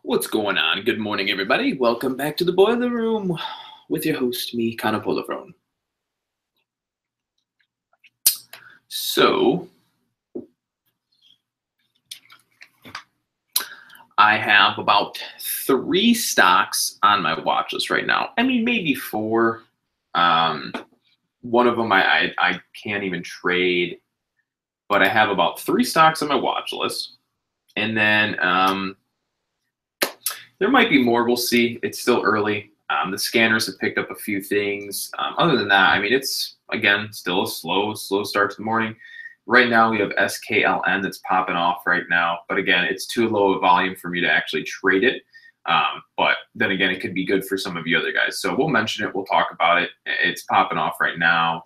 What's going on? Good morning, everybody. Welcome back to the Boiler Room with your host, me, Connor Polifrone. So, I have about 3 stocks on my watch list right now. I mean, maybe 4. One of them I can't even trade, but I have about 3 stocks on my watch list. And then there might be more. We'll see. It's still early. The scanners have picked up a few things. Other than that, I mean, it's, again, still a slow start to the morning. Right now, we have SKLN that's popping off right now. But again, it's too low a volume for me to actually trade it. But then again, it could be good for some of you other guys. So we'll mention it. We'll talk about it. It's popping off right now.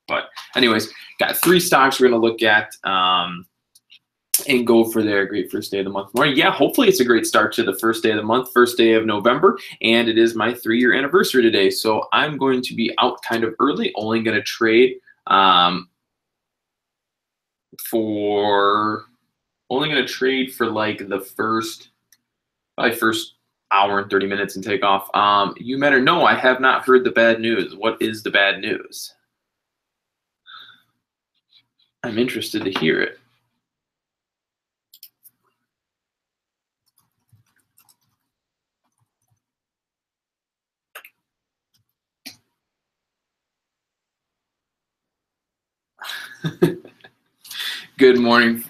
But anyways, got 3 stocks we're going to look at. And go for their great first day of the month morning. Yeah, hopefully it's a great start to the first day of the month, first day of November, and it is my 3-year anniversary today. So I'm going to be out kind of early, only going to trade for like the first hour and 30 minutes and take off. You met or no, I have not heard the bad news. What is the bad news? I'm interested to hear it. Good morning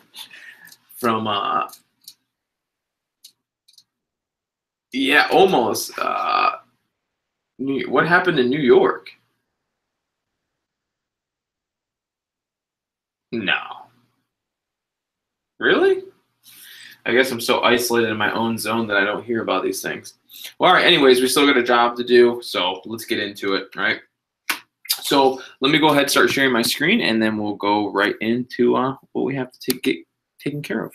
from yeah, almost. What happened in New York? No. Really? I guess I'm so isolated in my own zone that I don't hear about these things. Well, all right, anyways, we still got a job to do, so let's get into it, right? So let me go ahead and start sharing my screen, and then we'll go right into what we have to get taken care of.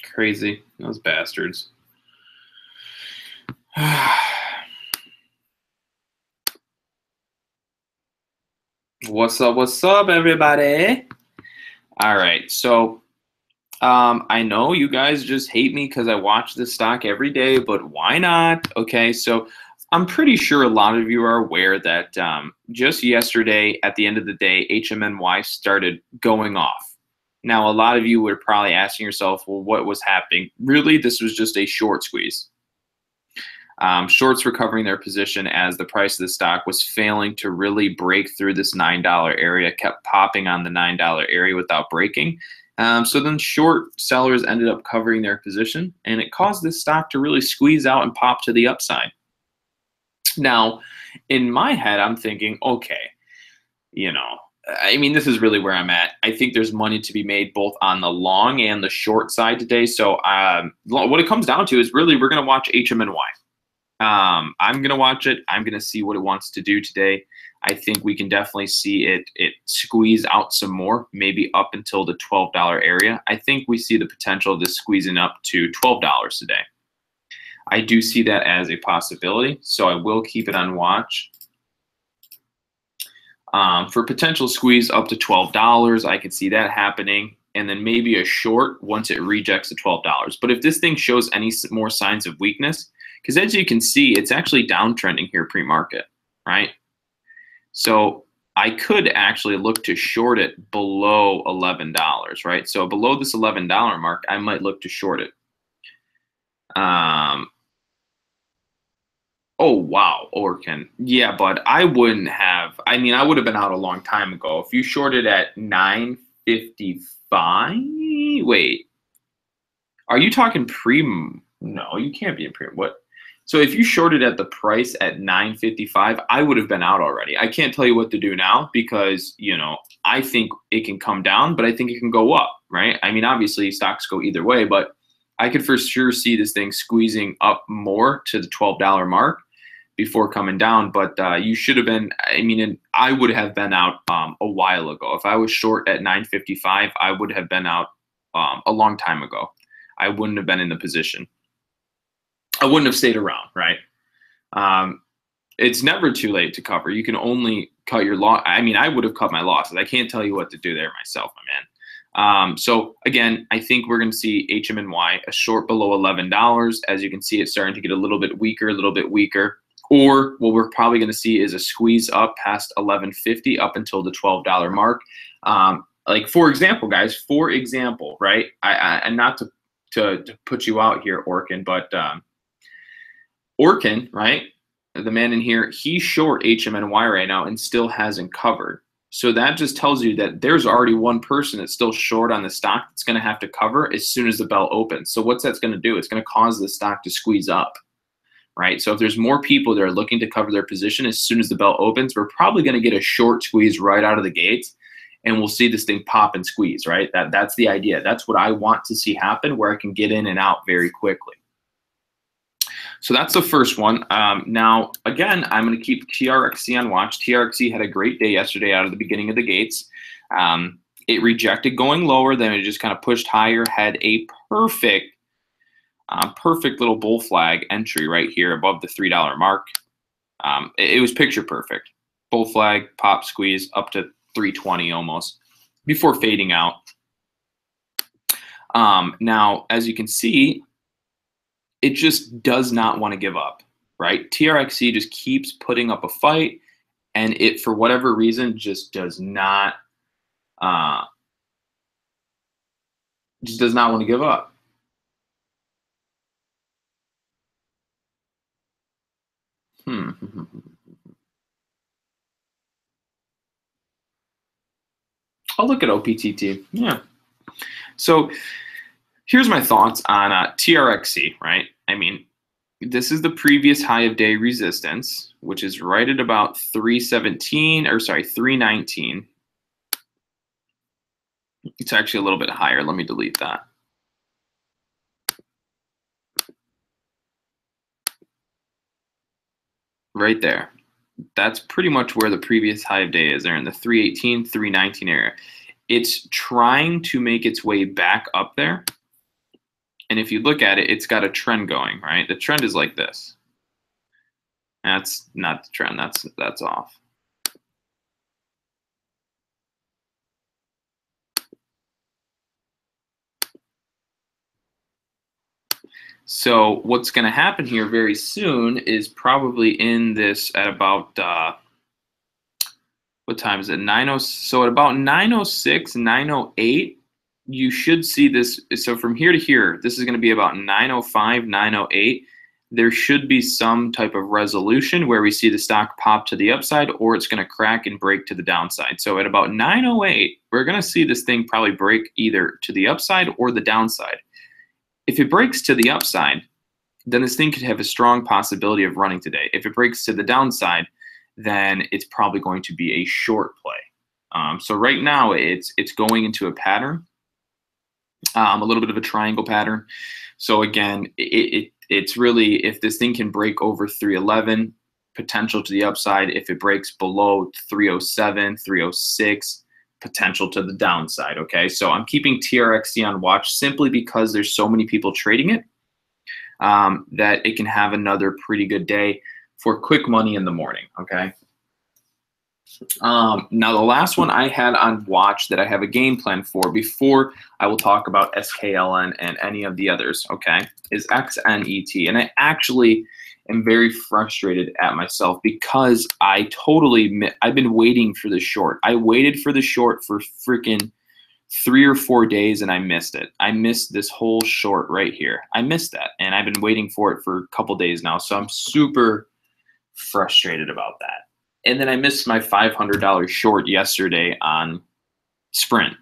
Crazy. Those bastards. What's up, everybody? All right, so I know you guys just hate me because I watch this stock every day, but why not? Okay, so I'm pretty sure a lot of you are aware that just yesterday, at the end of the day, HMNY started going off. Now, a lot of you were probably asking yourself, well, what was happening? Really, this was just a short squeeze. Shorts were covering their position as the price of the stock was failing to really break through this $9 area, kept popping on the $9 area without breaking. So then short sellers ended up covering their position, and it caused this stock to really squeeze out and pop to the upside. Now, in my head, I'm thinking, okay, I mean, this is really where I'm at. I think there's money to be made both on the long and the short side today. So what it comes down to is really we're going to watch HMNY. I'm going to watch it. I'm going to see what it wants to do today. I think we can definitely see it squeeze out some more, maybe up until the $12 area. I think we see the potential of this squeezing up to $12 today. I do see that as a possibility, so I will keep it on watch. For potential squeeze up to $12, I could see that happening, and then maybe a short once it rejects the $12. But if this thing shows any more signs of weakness, because as you can see, it's actually downtrending here pre-market, right? So I could actually look to short it below $11, right? So below this $11 mark, I might look to short it. Oh, wow, Orkin. Yeah, but I wouldn't have. I mean, I would have been out a long time ago. If you shorted at 955, wait, are you talking pre? No, you can't be in pre. What? So if you shorted at the price at 955, I would have been out already. I can't tell you what to do now because, I think it can come down, but I think it can go up, right? I mean, obviously stocks go either way, but I could for sure see this thing squeezing up more to the $12 mark before coming down. But you should have been, I mean, I would have been out a while ago. If I was short at 955, I would have been out a long time ago. I wouldn't have been in the position. I wouldn't have stayed around, right? It's never too late to cover. You can only cut your loss. I mean, I would have cut my losses. I can't tell you what to do there myself, my man. So again, I think we're going to see HMNY a short below $11. As you can see, it's starting to get a little bit weaker, a little bit weaker. Or what we're probably going to see is a squeeze up past 11.50 up until the $12 mark. Like for example, guys, right? And not to put you out here, Orkin, but Orkin, right? The man in here, he's short HMNY right now and still hasn't covered. So that just tells you that there's already one person that's still short on the stock that's going to have to cover as soon as the bell opens. So what's that's going to do? It's going to cause the stock to squeeze up, right? So if there's more people that are looking to cover their position as soon as the bell opens, we're probably going to get a short squeeze right out of the gates, and we'll see this thing pop and squeeze, right? That's the idea. That's what I want to see happen, where I can get in and out very quickly. So that's the first one. Now, again, I'm going to keep TRXC on watch. TRXC had a great day yesterday out of the beginning of the gates. It rejected going lower, then it just kind of pushed higher, had a perfect little bull flag entry right here above the $3 mark. It was picture perfect. Bull flag, pop, squeeze, up to 320 almost before fading out. Now, as you can see, it just does not want to give up, right? TRXC just keeps putting up a fight, and it, for whatever reason, just does not want to give up. I'll look at OPTT. Yeah. So here's my thoughts on TRXC, right? I mean, this is the previous high of day resistance, which is right at about 319. It's actually a little bit higher. Let me delete that. Right there. That's pretty much where the previous high of day is. They're in the 318, 319 area. It's trying to make its way back up there. And if you look at it, it's got a trend going, right? The trend is like this. That's not the trend. That's off. So what's going to happen here very soon is probably in this at about what time is it? 9:00. So at about 9:06, 9:08. You should see this. So from here to here, this is going to be about 9:05, 9:08. There should be some type of resolution where we see the stock pop to the upside, or it's going to crack and break to the downside. So at about 9:08, we're going to see this thing probably break either to the upside or the downside. If it breaks to the upside, then this thing could have a strong possibility of running today. If it breaks to the downside, then it's probably going to be a short play. So right now, it's going into a pattern. A little bit of a triangle pattern. So again, it's really, if this thing can break over 311, potential to the upside. If it breaks below 307, 306, potential to the downside. Okay, so I'm keeping TRXC on watch simply because there's so many people trading it that it can have another pretty good day for quick money in the morning. Okay. Now, the last one I had on watch that I have a game plan for before I will talk about SKLN and any of the others, okay, is XNET. And I actually am very frustrated at myself because I've been waiting for the short. I waited for the short for freaking 3 or 4 days and I missed it. I missed this whole short right here. I missed that. And I've been waiting for it for a couple days now. So I'm super frustrated about that. And then I missed my $500 short yesterday on Sprint.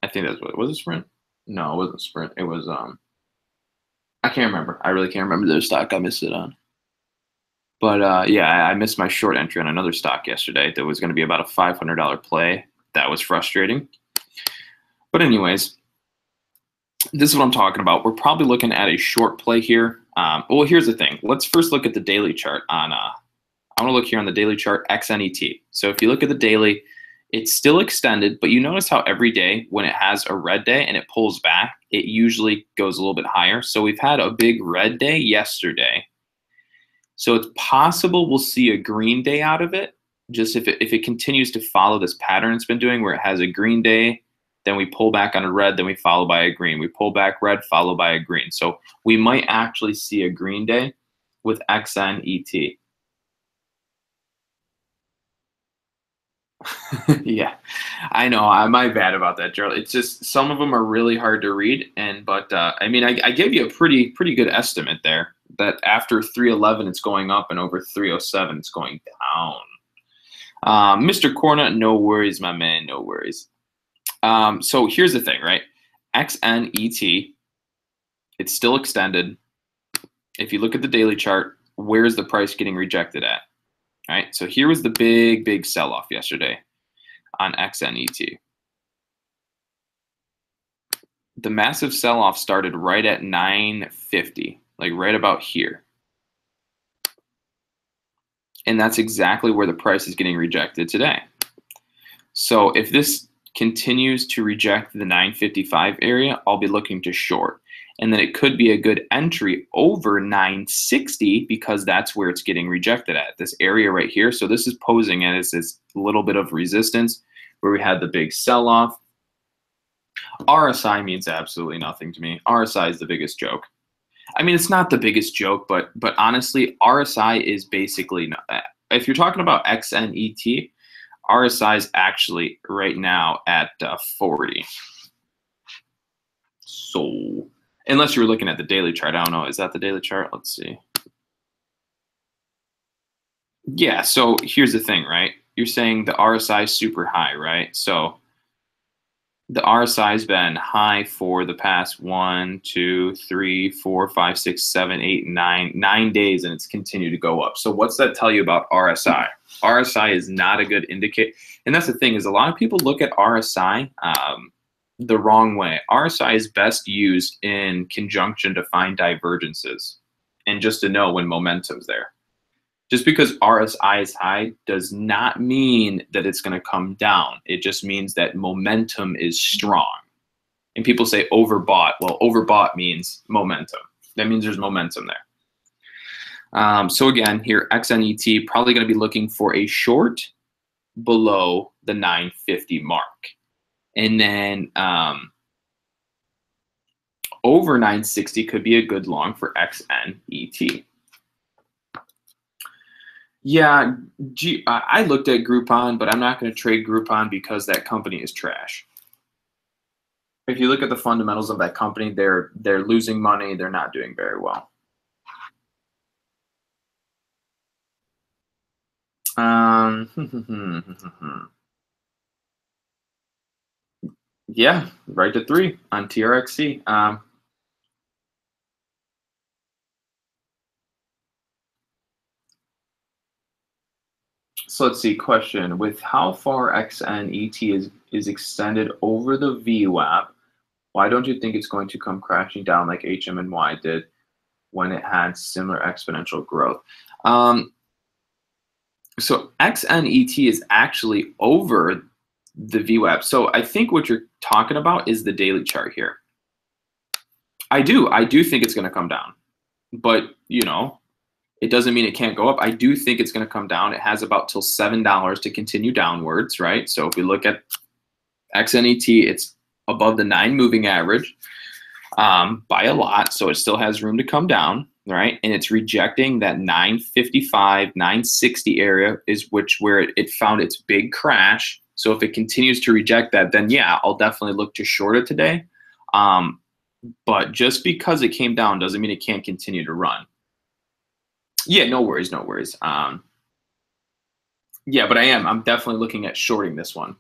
I think that's what it was. Sprint? No, it wasn't Sprint. It was I can't remember. I really can't remember the stock I missed it on. But yeah, I missed my short entry on another stock yesterday that was going to be about a $500 play. That was frustrating. But anyways, this is what I'm talking about. We're probably looking at a short play here. Well, here's the thing. Let's first look at the daily chart on I want to look here on the daily chart, XNET. So if you look at the daily, it's still extended, but you notice how every day when it has a red day and it pulls back, it usually goes a little bit higher. So we've had a big red day yesterday. So it's possible we'll see a green day out of it, just if it continues to follow this pattern it's been doing where it has a green day, then we pull back on a red, then we follow by a green. We pull back red, followed by a green. So we might actually see a green day with XNET. Yeah, I know. I'm my bad about that, Gerald. It's just some of them are really hard to read, but I mean, I gave you a pretty good estimate there. That after 311, it's going up, and over 307, it's going down. Mr. Corna, no worries, my man, no worries. So here's the thing, right? XNET, it's still extended. If you look at the daily chart, where's the price getting rejected at? All right, so here was the big sell-off yesterday on XNET. The massive sell-off started right at 950, like right about here. And that's exactly where the price is getting rejected today. So if this continues to reject the 955 area, I'll be looking to short. And then it could be a good entry over 960 because that's where it's getting rejected at, this area right here. So this is posing as this little bit of resistance where we had the big sell-off. RSI means absolutely nothing to me. RSI is the biggest joke. I mean, it's not the biggest joke, but honestly, RSI is basically, if you're talking about XNET, RSI is actually right now at 40. So unless you were looking at the daily chart, I don't know. Is that the daily chart? Let's see. Yeah, so here's the thing, right? You're saying the RSI is super high, right? So the RSI has been high for the past 1, 2, 3, 4, 5, 6, 7, 8, 9 days, and it's continued to go up. So what's that tell you about RSI? RSI is not a good indicator. And that's the thing, is a lot of people look at RSI the wrong way. RSI is best used in conjunction to find divergences and just to know when momentum's there. Just because RSI is high does not mean that it's going to come down. It just means that momentum is strong. And people say overbought. Well, overbought means momentum. That means there's momentum there. So again, here, XNET, probably going to be looking for a short below the 950 mark. And then over 960 could be a good long for XNET. Yeah, I looked at Groupon, but I'm not going to trade Groupon because that company is trash. If you look at the fundamentals of that company, they're losing money. They're not doing very well. Yeah, right to 3 on TRXC. So let's see, question. With how far XNET is extended over the VWAP, why don't you think it's going to come crashing down like HMNY did when it had similar exponential growth? So XNET is actually over the VWAP. So I think what you're talking about is the daily chart here. I do think it's going to come down, but you know, it doesn't mean it can't go up. I do think it's going to come down. It has about till $7 to continue downwards, right? So if we look at XNET, it's above the 9 moving average by a lot, so it still has room to come down, right? And it's rejecting that 955, 960 area is where it found its big crash. So if it continues to reject that, then yeah, I'll definitely look to short it today. But just because it came down doesn't mean it can't continue to run. Yeah, no worries, no worries. Yeah, but I'm definitely looking at shorting this one.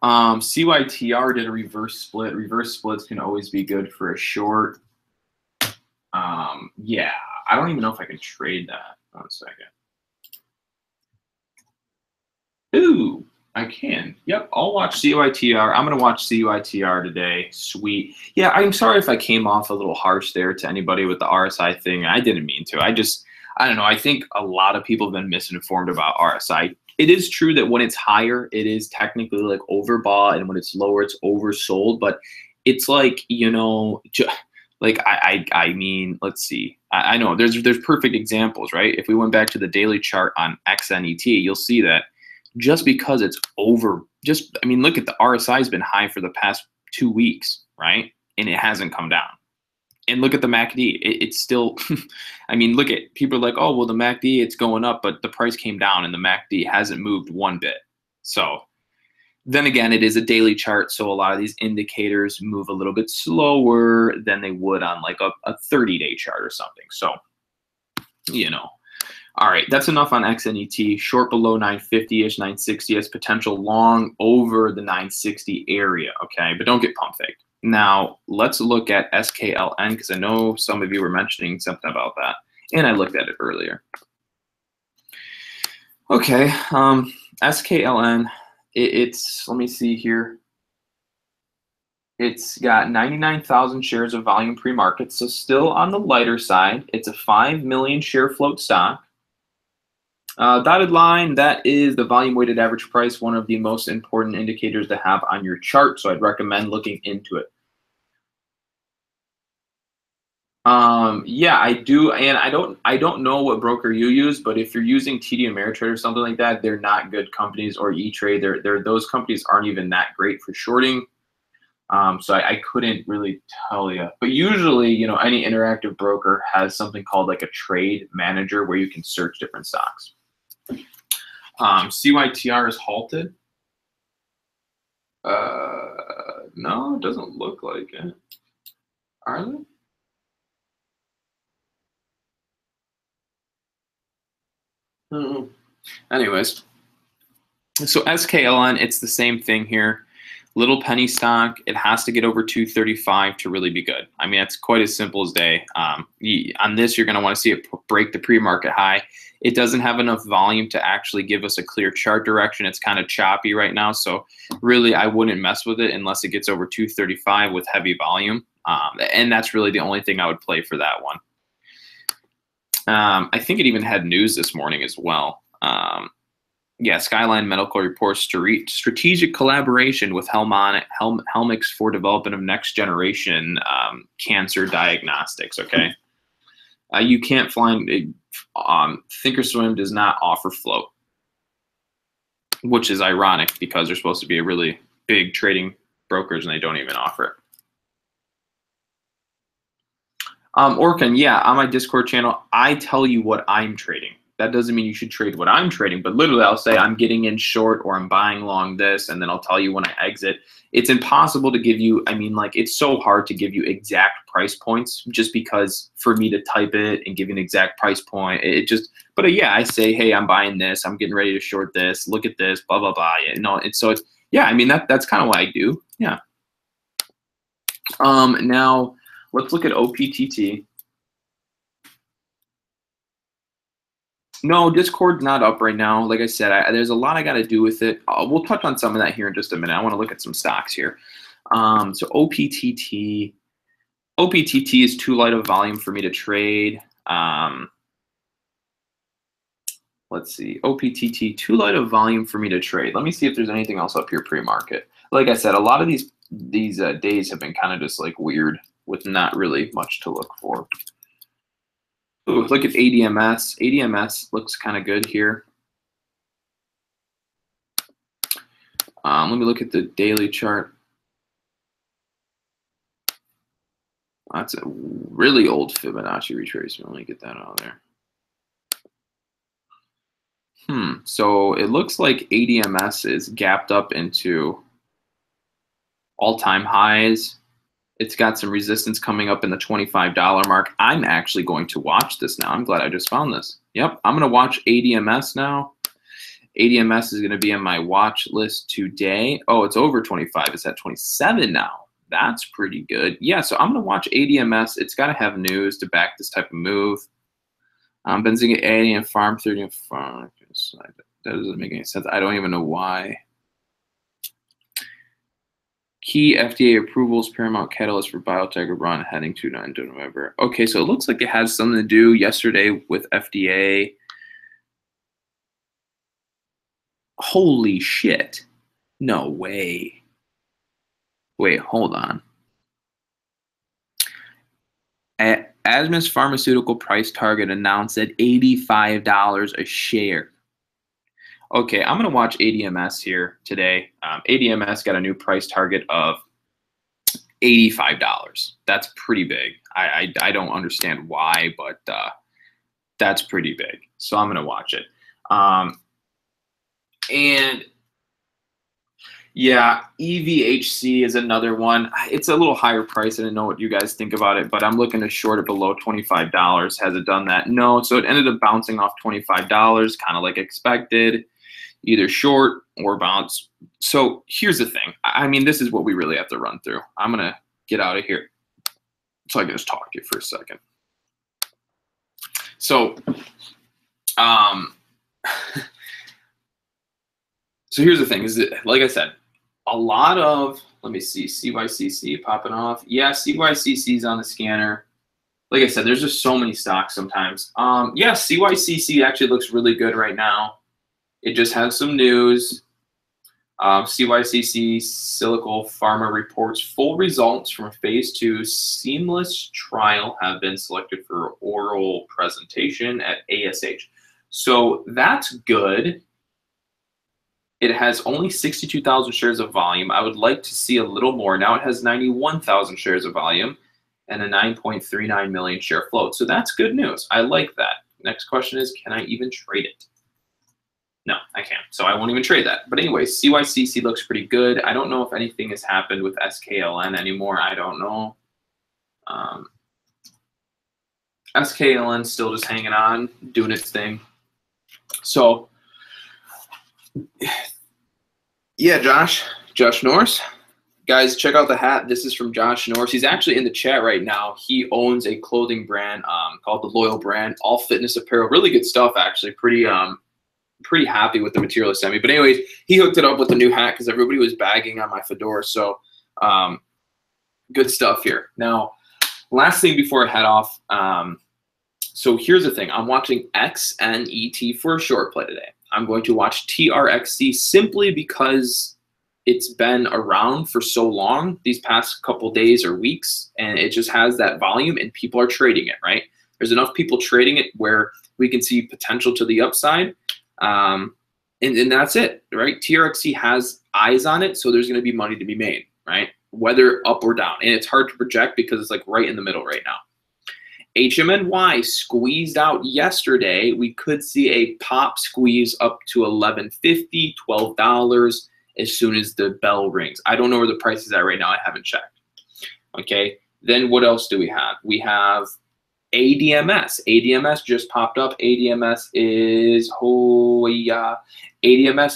CYTR did a reverse split. Reverse splits can always be good for a short. Yeah, I don't even know if I can trade that. 1 second. Ooh, I can. Yep, I'll watch CYTR. I'm going to watch CYTR today. Sweet. Yeah, I'm sorry if I came off a little harsh there to anybody with the RSI thing. I didn't mean to. I don't know. I think a lot of people have been misinformed about RSI. It is true that when it's higher, it is technically like overbought, and when it's lower, it's oversold. But it's like, you know, like I mean, let's see. I know there's perfect examples, right? If we went back to the daily chart on XNET, you'll see that just because it's over. Just, I mean, look at the RSI has been high for the past 2 weeks, right? And it hasn't come down. And look at the MACD. It's still, I mean, look at people are like, oh, well, the MACD, it's going up, but the price came down and the MACD hasn't moved one bit. So then again, it is a daily chart. So a lot of these indicators move a little bit slower than they would on like a 30-day chart or something. So, you know, all right, that's enough on XNET. Short below 950-ish, 960-ish, potential long over the 960 area, okay? But don't get pump faked. Now, let's look at SKLN because I know some of you were mentioning something about that, and I looked at it earlier. Okay, SKLN, it's, let me see here. It's got 99,000 shares of volume pre-market, so still on the lighter side. It's a 5 million share float stock. Dotted line, that is the volume weighted average price, one of the most important indicators to have on your chart. So I'd recommend looking into it. Yeah, I do. And I don't know what broker you use, but if you're using TD Ameritrade or something like that, they're not good companies, or E-Trade. Those companies aren't even that great for shorting. So I couldn't really tell you. But usually, you know, any interactive broker has something called like a trade manager where you can search different stocks. CYTR is halted. No, it doesn't look like it. Are they? Anyways, so SKLN, it's the same thing here. Little penny stock. It has to get over 235 to really be good. I mean, it's quite as simple as day. On this, you're going to want to see it break the pre-market high. It doesn't have enough volume to actually give us a clear chart direction. It's kind of choppy right now. So really, I wouldn't mess with it unless it gets over 235 with heavy volume. And that's really the only thing I would play for that one. I think it even had news this morning as well. Yeah, Skyline Medical reports strategic collaboration with Helmix for development of next generation cancer diagnostics. Okay, you can't find Thinkorswim does not offer float, which is ironic because they're supposed to be a really big trading brokers and they don't even offer it. Orkin, yeah, on my Discord channel, I tell you what I'm trading. That doesn't mean you should trade what I'm trading, but literally I'll say I'm getting in short or I'm buying long this, and then I'll tell you when I exit. It's impossible to give you, I mean, like, it's so hard to give you exact price points just because for me to type it and give you an exact price point, it just, but yeah, I say, hey, I'm buying this, I'm getting ready to short this, look at this, blah, blah, blah. You know, so it's, yeah, I mean, that's kind of what I do. Yeah. Now let's look at OPTT. No, Discord's not up right now. Like I said, there's a lot I got to do with it. We'll touch on some of that here in just a minute. I want to look at some stocks here. So OPTT is too light of volume for me to trade. Let's see, OPTT, too light of volume for me to trade. Let me see if there's anything else up here pre-market. Like I said, a lot of these days have been kind of just like weird with not really much to look for. Ooh, look at ADMS. ADMS looks kind of good here. Let me look at the daily chart. That's a really old Fibonacci retracement. Let me get that out of there. So it looks like ADMS is gapped up into all-time highs. It's got some resistance coming up in the $25 mark. I'm actually going to watch this now. I'm glad I just found this. Yep, I'm going to watch ADMS now. ADMS is going to be on my watch list today. Oh, it's over 25. It's at 27 now. That's pretty good. Yeah, so I'm going to watch ADMS. It's got to have news to back this type of move. Benzinga A and Farm 30 and Farm. That doesn't make any sense. I don't even know why. Key FDA approvals, Paramount Catalyst for Biotech run heading to November. Okay, so it looks like it has something to do yesterday with FDA. Holy shit. No way. Wait, hold on. Asmus Pharmaceutical price target announced at $85 a share. Okay, I'm gonna watch ADMS here today. ADMS got a new price target of $85. That's pretty big. I don't understand why, but that's pretty big. So I'm gonna watch it. And yeah, EVHC is another one. It's a little higher price. I didn't know what you guys think about it, but I'm looking to short it below $25. Has it done that? No. So it ended up bouncing off $25, kind of like expected, either short or bounce. So here's the thing. I mean, this is what we really have to run through. I'm going to get out of here so I can just talk to you for a second. So, so here's the thing is that, like I said, a lot of, let me see, CYCC popping off. Yeah, CYCC is on the scanner. Like I said, there's just so many stocks sometimes. Yeah, CYCC actually looks really good right now. It just had some news. CYCC Silico Pharma reports full results from a phase 2 seamless trial have been selected for oral presentation at ASH. So that's good. It has only 62,000 shares of volume. I would like to see a little more. Now it has 91,000 shares of volume and a 9.39 million share float. So that's good news. I like that. Next question is, can I even trade it? No, I can't. So I won't even trade that. But anyway, CYCC looks pretty good. I don't know if anything has happened with SKLN anymore. I don't know. SKLN still just hanging on, doing its thing. So yeah, Josh Norris. Guys, check out the hat. This is from Josh Norris. He's actually in the chat right now. He owns a clothing brand called the Loyal Brand, all fitness apparel. Really good stuff, actually. Pretty happy with the material he sent me. But anyways, he hooked it up with a new hat because everybody was bagging on my fedora. So good stuff here. Now, last thing before I head off. So here's the thing. I'm watching XNET for a short play today. I'm going to watch TRXC simply because it's been around for so long, these past couple days or weeks, and it just has that volume and people are trading it, right? There's enough people trading it where we can see potential to the upside. And that's it, right? TRXC has eyes on it, so there's going to be money to be made, right? Whether up or down. And it's hard to project because it's like right in the middle right now. HMNY squeezed out yesterday. We could see a pop squeeze up to $11.50, $12 as soon as the bell rings. I don't know where the price is at right now. I haven't checked. Okay. Then what else do we have? We have ADMS. ADMS just popped up. ADMS is ADMS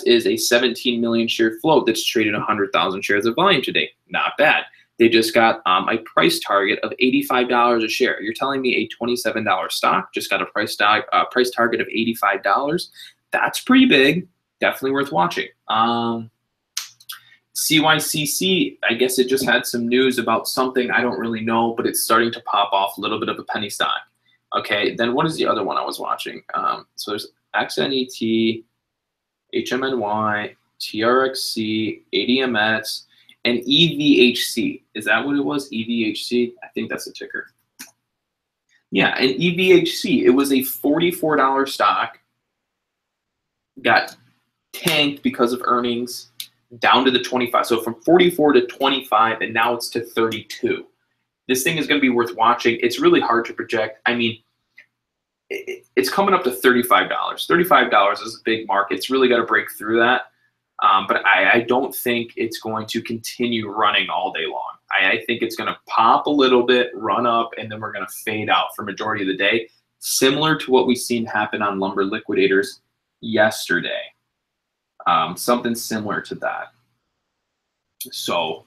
is a 17 million share float that's traded 100,000 shares of volume today. Not bad. They just got a price target of $85 a share. You're telling me a $27 stock just got a price target of $85? That's pretty big. Definitely worth watching. CYCC, I guess it just had some news about something. I don't really know, but it's starting to pop off a little bit of a penny stock. Okay, then what is the other one I was watching? So there's XNET, HMNY, TRXC, ADMS, and EVHC. Is that what it was? EVHC? I think that's the ticker. Yeah, and EVHC, it was a $44 stock. Got tanked because of earnings, down to the 25. So from 44 to 25, and now it's to 32. This thing is going to be worth watching. It's really hard to project. I mean, it's coming up to $35. $35 is a big mark. It's really got to break through that. But I don't think it's going to continue running all day long. I think it's going to pop a little bit, run up, and then we're going to fade out for majority of the day, similar to what we've seen happen on Lumber Liquidators yesterday. Something similar to that. So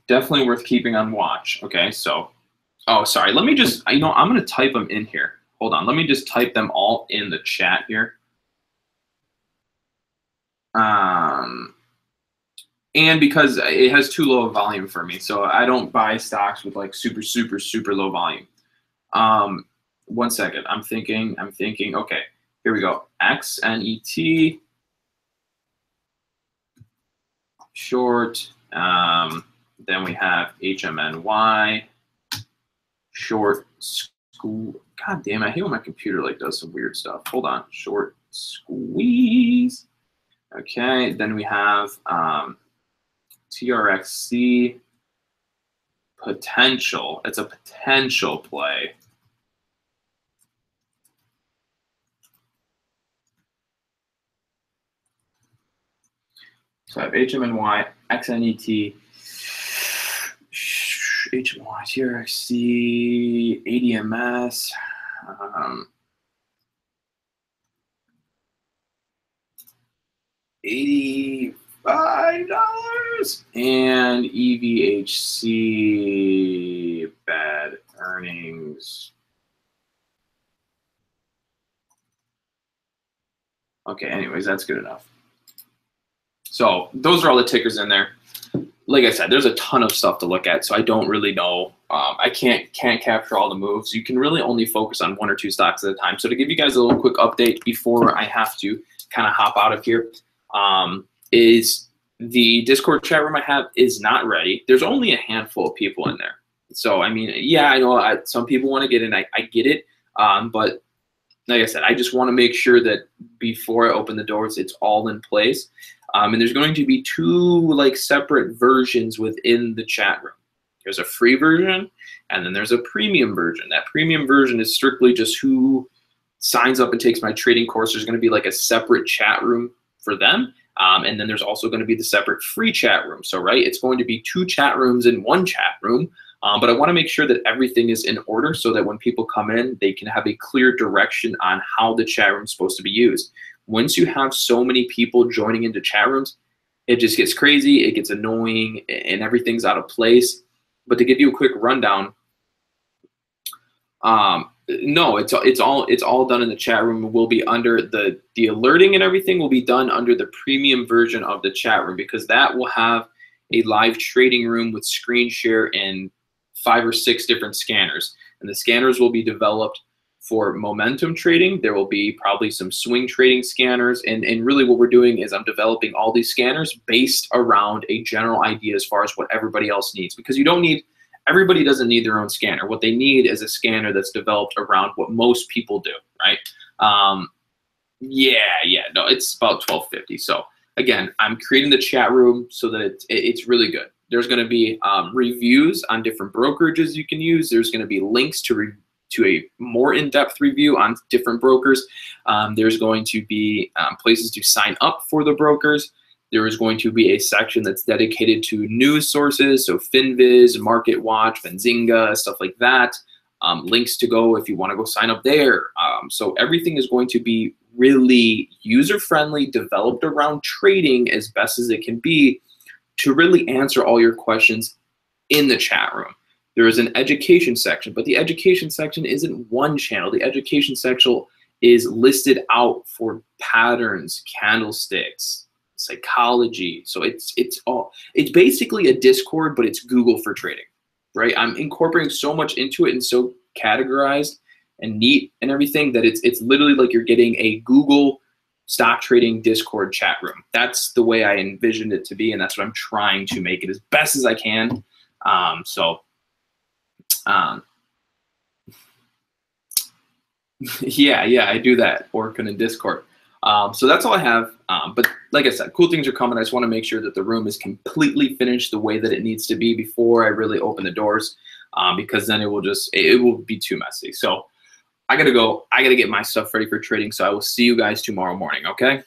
definitely worth keeping on watch. Okay, so, oh, sorry. Let me just, I'm going to type them in here. Hold on. Let me just type them all in the chat here. And because it has too low of volume for me, so I don't buy stocks with like super, super, super low volume. 1 second. I'm thinking. Okay, here we go. XNET short. Then we have HMNY short school. God damn, I hate when my computer like does some weird stuff. Hold on. Short Squeeze. Okay, then we have TRXC potential. It's a potential play. So I have HMNY, XNET, HMY, TRXC, ADMS, $85 and EVHC bad earnings. Okay, anyways, that's good enough. So those are all the tickers in there. Like I said, there's a ton of stuff to look at, so I don't really know. I can't capture all the moves. You can really only focus on 1 or 2 stocks at a time. So to give you guys a little quick update before I have to kind of hop out of here, is the Discord chat room I have is not ready. There's only a handful of people in there. So, I mean, yeah, I know some people want to get in. I get it. But like I said, I just want to make sure that before I open the doors, it's all in place. And there's going to be 2 separate versions within the chat room. There's a free version, and then there's a premium version. That premium version is strictly just who signs up and takes my trading course. There's going to be like a separate chat room for them. And then there's also going to be the separate free chat room. So, right, it's going to be 2 chat rooms in 1 chat room. But I want to make sure that everything is in order so that when people come in, they can have a clear direction on how the chat room is supposed to be used. Once you have so many people joining into chat rooms, it just gets crazy, it gets annoying, and everything's out of place. But to give you a quick rundown, no, it's all done in the chat room. It will be under the alerting and everything will be done under the premium version of the chat room, because that will have a live trading room with screen share and 5 or 6 different scanners. And the scanners will be developed for momentum trading. There will be probably some swing trading scanners. And really what we're doing is I'm developing all these scanners based around a general idea as far as what everybody else needs. Because everybody doesn't need their own scanner. What they need is a scanner that's developed around what most people do, right? No, it's about $12.50. So again, I'm creating the chat room so that it's really good. There's going to be reviews on different brokerages you can use. There's going to be links to a more in-depth review on different brokers. There's going to be places to sign up for the brokers. There is going to be a section that's dedicated to news sources, so FinViz, MarketWatch, Benzinga, stuff like that. Links to go if you want to go sign up there. So everything is going to be really user-friendly, developed around trading as best as it can be to really answer all your questions in the chat room. There is an education section, but the education section isn't one channel. The education section is listed out for patterns, candlesticks, psychology. So it's basically a Discord, but it's Google for trading, right? I'm incorporating so much into it and so categorized and neat and everything that it's literally like you're getting a Google stock trading Discord chat room. That's the way I envisioned it to be, and that's what I'm trying to make it as best as I can. Yeah, I do that, Orkun and Discord. So that's all I have. But like I said, cool things are coming. I just want to make sure that the room is completely finished the way that it needs to be before I really open the doors, because then it will be too messy. So I gotta go. I gotta get my stuff ready for trading. So I will see you guys tomorrow morning. Okay.